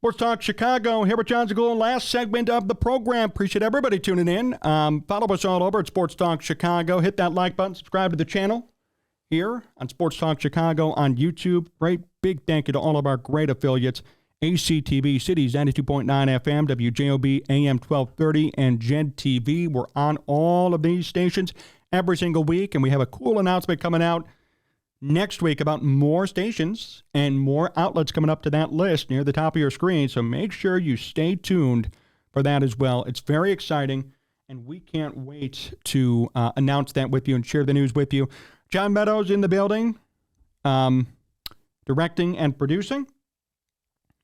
Sports Talk Chicago here with Jon Zaghloul. Last segment of the program. Appreciate everybody tuning in. Follow us all over at Sports Talk Chicago. Hit that like button. Subscribe to the channel here on Sports Talk Chicago on YouTube. Great big thank you to all of our great affiliates. ACTV Cities 92.9 FM, WJOB AM 1230, and Jed TV. We're on all of these stations every single week, and we have a cool announcement coming out next week about more stations and more outlets coming up to that list near the top of your screen. So make sure you stay tuned for that as well. It's very exciting, and we can't wait to announce that with you and share the news with you. John Meadows in the building, directing and producing.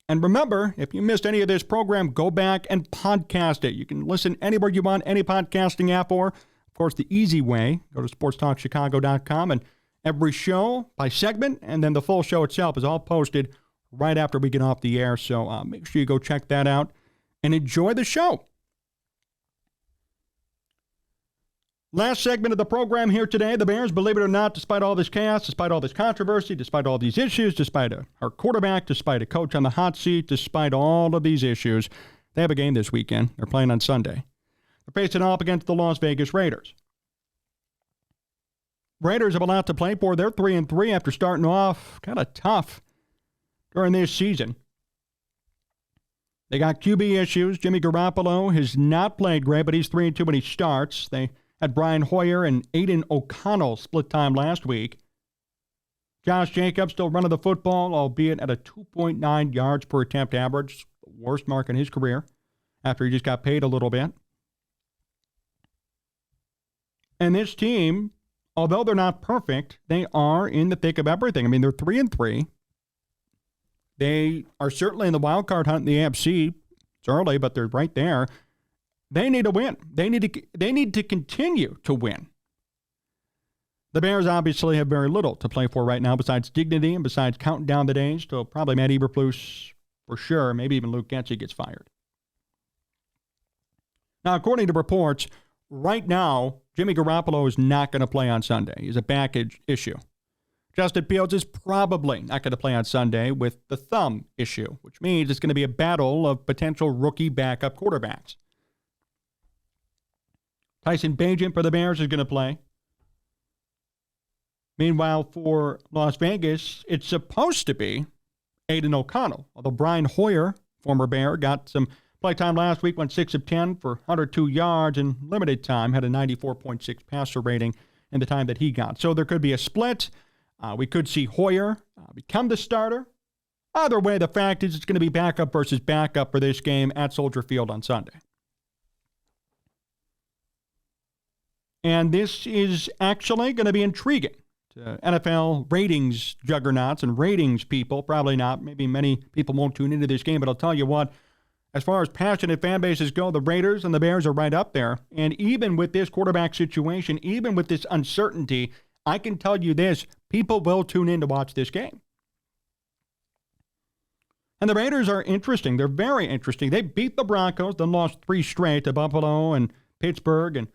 And remember, if you missed any of this program, go back and podcast it. You can listen anywhere you want, any podcasting app, or, of course, the easy way, go to sportstalkchicago.com, and every show by segment, and then the full show itself is all posted right after we get off the air. So make sure you go check that out and enjoy the show. Last segment of the program here today. The Bears, believe it or not, despite all this chaos, despite all this controversy, despite all these issues, despite our quarterback, despite a coach on the hot seat, despite all of these issues, they have a game this weekend. They're playing on Sunday. They're facing off against the Las Vegas Raiders. Raiders have a lot to play for. They're 3-3 after starting off kind of tough during this season. They got QB issues. Jimmy Garoppolo has not played great, but he's 3-2 when he starts. They had Brian Hoyer and Aiden O'Connell split time last week. Josh Jacobs still running the football, albeit at a 2.9 yards per attempt average, the worst mark in his career, after he just got paid a little bit. And this team, although they're not perfect, they are in the thick of everything. I mean, they're 3-3. They are certainly in the wild card hunt in the AFC. It's early, but they're right there. They need to win. They need to continue to win. The Bears obviously have very little to play for right now besides dignity and besides counting down the days till probably Matt Eberflus for sure. Maybe even Luke Getsy gets fired. Now, according to reports, right now, Jimmy Garoppolo is not going to play on Sunday. He's a back issue. Justin Fields is probably not going to play on Sunday with the thumb issue, which means it's going to be a battle of potential rookie backup quarterbacks. Tyson Bagent for the Bears is going to play. Meanwhile, for Las Vegas, it's supposed to be Aiden O'Connell, although Brian Hoyer, former Bear, got some play time last week, went 6 of 10 for 102 yards in limited time, had a 94.6 passer rating in the time that he got. So there could be a split. We could see Hoyer become the starter. Either way, the fact is it's going to be backup versus backup for this game at Soldier Field on Sunday. And this is actually going to be intriguing to NFL ratings juggernauts and ratings people. Probably not. Maybe many people won't tune into this game, but I'll tell you what, as far as passionate fan bases go, the Raiders and the Bears are right up there. And even with this quarterback situation, even with this uncertainty, I can tell you this, people will tune in to watch this game. And the Raiders are interesting. They're very interesting. They beat the Broncos, then lost 3 straight to Buffalo and Pittsburgh and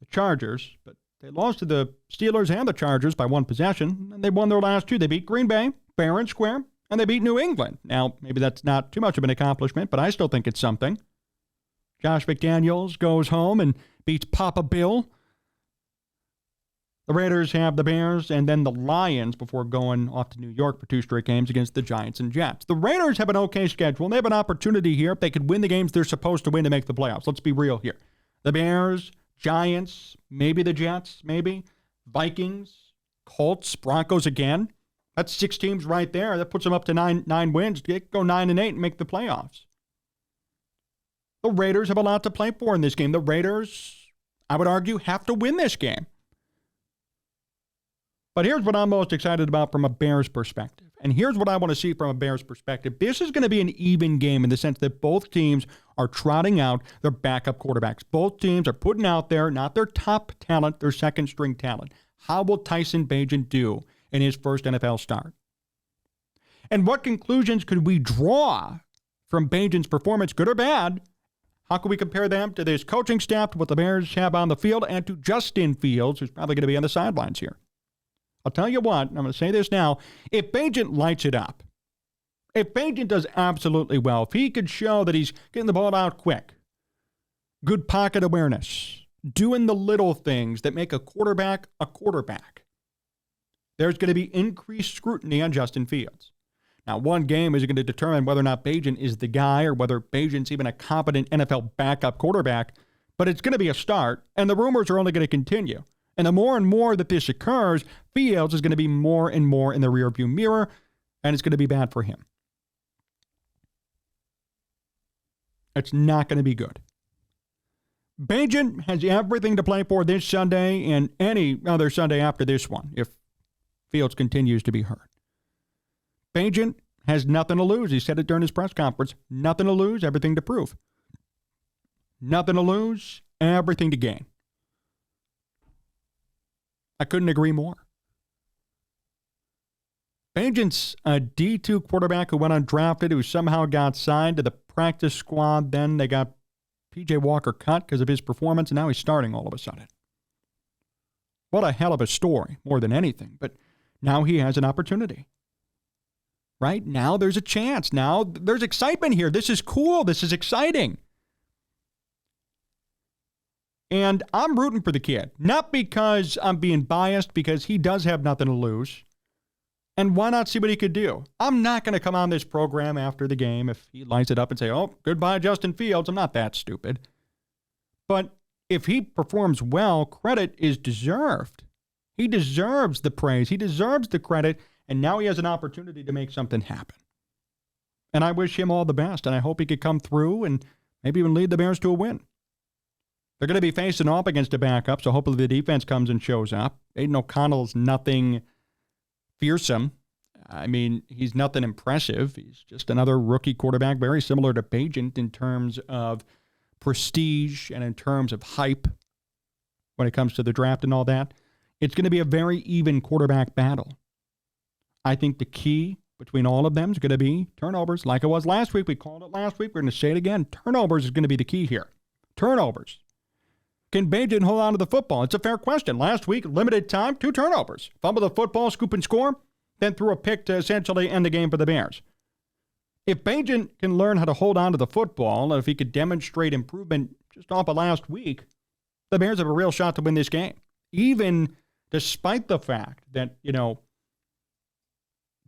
the Chargers. But they lost to the Steelers and the Chargers by 1 possession, and they won their last 2. They beat Green Bay, fair and square, and they beat New England. Now, maybe that's not too much of an accomplishment, but I still think it's something. Josh McDaniels goes home and beats Papa Bill. The Raiders have the Bears and then the Lions before going off to New York for 2 straight games against the Giants and Jets. The Raiders have an okay schedule, and they have an opportunity here if they could win the games they're supposed to win to make the playoffs. Let's be real here. The Bears, Giants, maybe the Jets, maybe. Vikings, Colts, Broncos again. That's 6 teams right there. That puts them up to nine wins. They go 9-8 and make the playoffs. The Raiders have a lot to play for in this game. The Raiders, I would argue, have to win this game. But here's what I'm most excited about from a Bears perspective. And here's what I want to see from a Bears perspective. This is going to be an even game in the sense that both teams are trotting out their backup quarterbacks. Both teams are putting out there, not their top talent, their second-string talent. How will Tyson Bagent do in his first NFL start? And what conclusions could we draw from Bagent's performance, good or bad? How can we compare them to this coaching staff, to what the Bears have on the field, and to Justin Fields, who's probably going to be on the sidelines here? I'll tell you what, I'm going to say this now. If Bagent lights it up If Bagent does absolutely well, if he could show that he's getting the ball out quick, good pocket awareness, doing the little things that make a quarterback, there's going to be increased scrutiny on Justin Fields. Now, one game is going to determine whether or not Bagent is the guy or whether Bagent's even a competent NFL backup quarterback, but it's going to be a start, and the rumors are only going to continue. And the more and more that this occurs, Fields is going to be more and more in the rearview mirror, and it's going to be bad for him. It's not going to be good. Bagent has everything to play for this Sunday and any other Sunday after this one if Fields continues to be hurt. Bagent has nothing to lose. He said it during his press conference. Nothing to lose, everything to prove. Nothing to lose, everything to gain. I couldn't agree more. Bagent's a D2 quarterback who went undrafted, who somehow got signed to the practice squad. Then they got P.J. Walker cut because of his performance, and now he's starting all of a sudden. What a hell of a story, more than anything. But now he has an opportunity. Right? Now there's a chance. Now there's excitement here. This is cool. This is exciting. And I'm rooting for the kid. Not because I'm being biased, because he does have nothing to lose. And why not see what he could do? I'm not going to come on this program after the game if he lines it up and say, oh, goodbye, Justin Fields. I'm not that stupid. But if he performs well, credit is deserved. He deserves the praise. He deserves the credit. And now he has an opportunity to make something happen. And I wish him all the best. And I hope he could come through and maybe even lead the Bears to a win. They're going to be facing off against a backup, so hopefully the defense comes and shows up. Aiden O'Connell's nothing fearsome. I mean, he's nothing impressive. He's just another rookie quarterback, very similar to Bagent in terms of prestige and in terms of hype when it comes to the draft and all that. It's going to be a very even quarterback battle. I think the key between all of them is going to be turnovers, like it was last week. We called it last week. We're going to say it again. Turnovers is going to be the key here. Turnovers. Can Bagent hold on to the football? It's a fair question. Last week, limited time, 2 turnovers. Fumble the football, scoop and score, then threw a pick to essentially end the game for the Bears. If Bagent can learn how to hold on to the football, and if he could demonstrate improvement just off of last week, the Bears have a real shot to win this game. Even despite the fact that,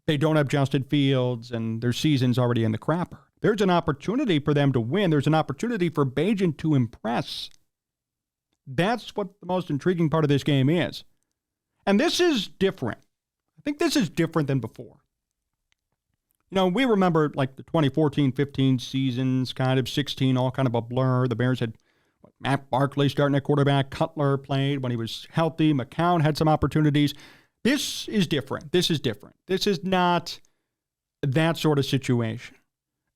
they don't have Justin Fields and their season's already in the crapper. There's an opportunity for them to win. There's an opportunity for Bagent to impress. That's what the most intriguing part of this game is. And this is different. I think this is different than before. We remember like the 2014-15 seasons, kind of 16, all kind of a blur. The Bears had Matt Barkley starting at quarterback. Cutler played when he was healthy. McCown had some opportunities. This is different. This is different. This is not that sort of situation.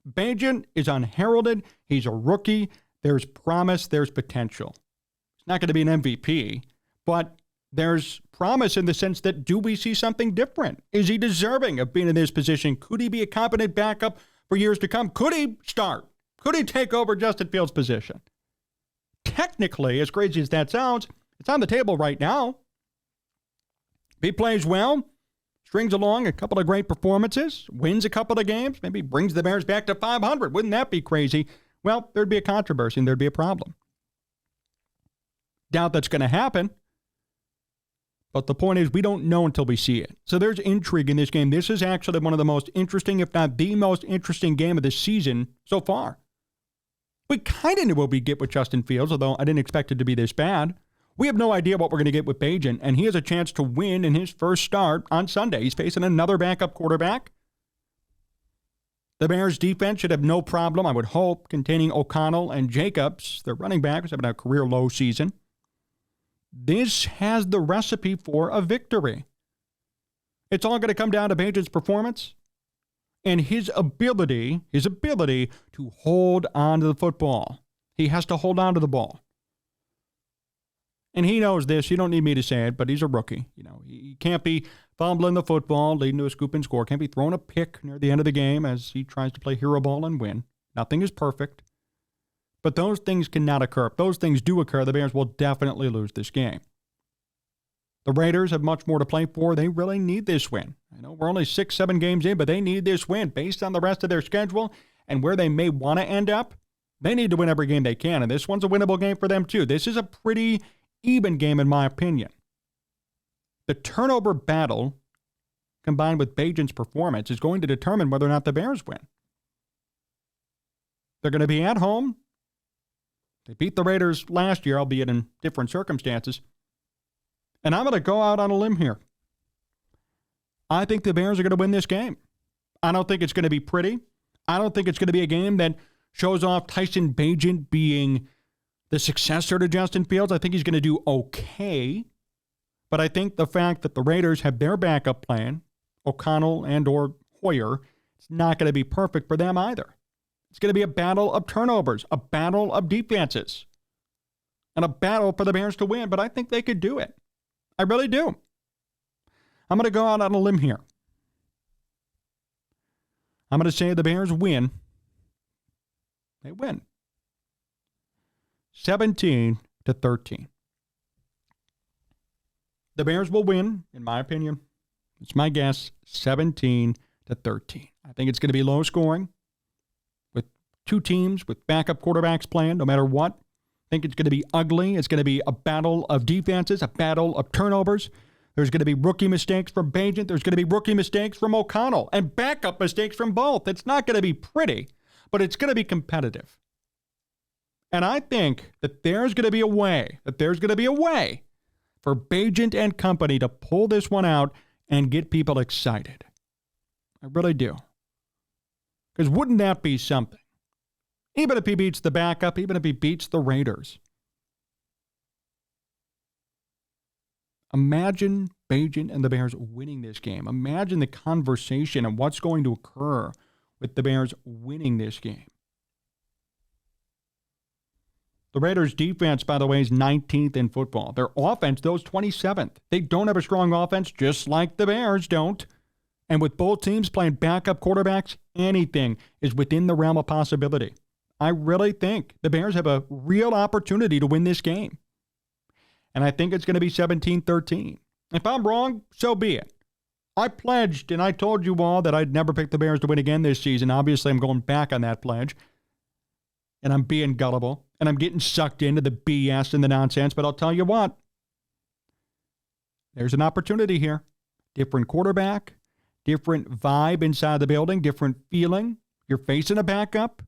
Bagent is unheralded. He's a rookie. There's promise. There's potential. It's not going to be an MVP, but there's promise in the sense that, do we see something different? Is he deserving of being in this position? Could he be a competent backup for years to come? Could he start? Could he take over Justin Fields' position? Technically, as crazy as that sounds, it's on the table right now. If he plays well, strings along a couple of great performances, wins a couple of games, maybe brings the Bears back to 500. Wouldn't that be crazy? Well, there'd be a controversy and there'd be a problem. Doubt that's going to happen. But the point is, we don't know until we see it. So there's intrigue in this game. This is actually one of the most interesting, if not the most interesting game of the season so far. We kind of knew what we'd get with Justin Fields, although I didn't expect it to be this bad. We have no idea what we're going to get with Bagent, and he has a chance to win in his first start on Sunday. He's facing another backup quarterback. The Bears' defense should have no problem, I would hope, containing O'Connell and Jacobs. Their running back is having a career-low season. This has the recipe for a victory. It's all going to come down to Bagent's performance and his ability to hold on to the football. He has to hold on to the ball. And he knows this. You don't need me to say it, but he's a rookie. He can't be fumbling the football, leading to a scoop and score. Can't be throwing a pick near the end of the game as he tries to play hero ball and win. Nothing is perfect. But those things cannot occur. If those things do occur, the Bears will definitely lose this game. The Raiders have much more to play for. They really need this win. I know we're only 6-7 games in, but they need this win based on the rest of their schedule and where they may want to end up. They need to win every game they can, and this one's a winnable game for them too. This is a pretty even game in my opinion. The turnover battle, combined with Bagent's performance, is going to determine whether or not the Bears win. They're going to be at home. They beat the Raiders last year, albeit in different circumstances. And I'm going to go out on a limb here. I think the Bears are going to win this game. I don't think it's going to be pretty. I don't think it's going to be a game that shows off Tyson Bagent being the successor to Justin Fields. I think he's going to do okay. But I think the fact that the Raiders have their backup plan, O'Connell and or Hoyer, it's not going to be perfect for them either. It's going to be a battle of turnovers, a battle of defenses, and a battle for the Bears to win. But I think they could do it. I really do. I'm going to go out on a limb here. I'm going to say the Bears win. They win. 17-13. The Bears will win, in my opinion. It's my guess, 17-13. I think it's going to be low scoring with two teams with backup quarterbacks playing no matter what. I think it's going to be ugly. It's going to be a battle of defenses, a battle of turnovers. There's going to be rookie mistakes from Bagent. There's going to be rookie mistakes from O'Connell and backup mistakes from both. It's not going to be pretty, but it's going to be competitive. And I think that there's going to be a way for Bagent and company to pull this one out and get people excited. I really do. Because wouldn't that be something? Even if he beats the backup, even if he beats the Raiders. Imagine Bagent and the Bears winning this game. Imagine the conversation and what's going to occur with the Bears winning this game. The Raiders' defense, by the way, is 19th in football. Their offense, though, is 27th. They don't have a strong offense, just like the Bears don't. And with both teams playing backup quarterbacks, anything is within the realm of possibility. I really think the Bears have a real opportunity to win this game. And I think it's going to be 17-13. If I'm wrong, so be it. I pledged and I told you all that I'd never pick the Bears to win again this season. Obviously, I'm going back on that pledge. And I'm being gullible. And I'm getting sucked into the BS and the nonsense. But I'll tell you what. There's an opportunity here. Different quarterback. Different vibe inside the building. Different feeling. You're facing a backup.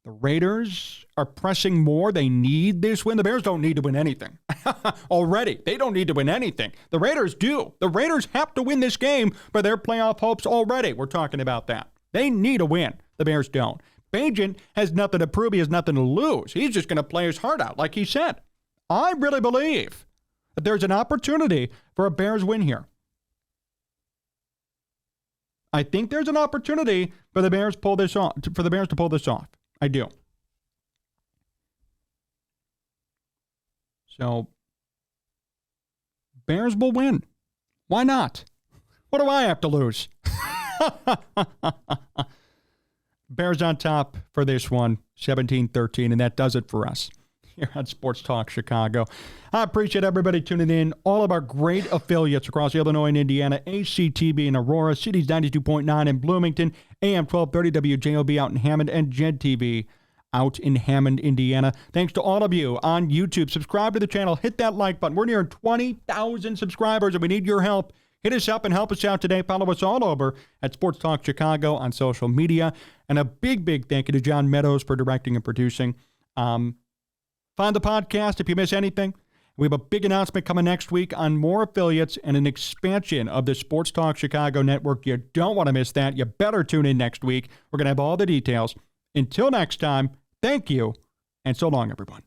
The Raiders are pressing more. They need this win. The Bears don't need to win anything. Already. They don't need to win anything. The Raiders do. The Raiders have to win this game for their playoff hopes already. We're talking about that. They need a win. The Bears don't. Bagent has nothing to prove. He has nothing to lose. He's just going to play his heart out, like he said. I really believe that there's an opportunity for a Bears win here. I think there's an opportunity for the Bears to pull this off. I do. So, Bears will win. Why not? What do I have to lose? Bears on top for this one, 17-13, and that does it for us here on Sports Talk Chicago. I appreciate everybody tuning in. All of our great affiliates across Illinois and Indiana, ACTV in Aurora, Cities 92.9 in Bloomington, AM 1230 WJOB out in Hammond, and Jed TV out in Hammond, Indiana. Thanks to all of you on YouTube. Subscribe to the channel. Hit that like button. We're near 20,000 subscribers, and we need your help. Hit us up and help us out today. Follow us all over at Sports Talk Chicago on social media. And a big, big thank you to John Meadows for directing and producing. Find the podcast if you miss anything. We have a big announcement coming next week on more affiliates and an expansion of the Sports Talk Chicago network. You don't want to miss that. You better tune in next week. We're going to have all the details. Until next time, thank you, and so long, everyone.